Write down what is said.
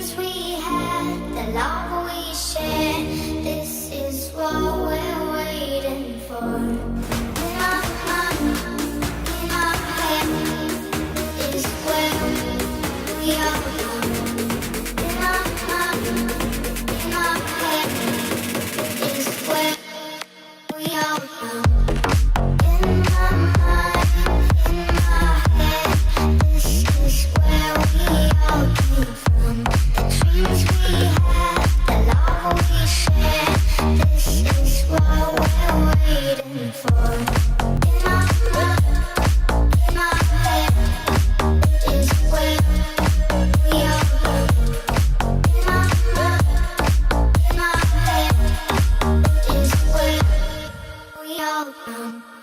dreams we had, the love we shared. This is what we're waiting for. In our mind, in our head, is where we are born. In our mind, in our head, is where we are born. In my mind, in my head, this is where we all came from. The dreams we had, the love we shared. This is what we're waiting for. In my mind, in my head, is where we all born. In my mind, in my head, is where we all born.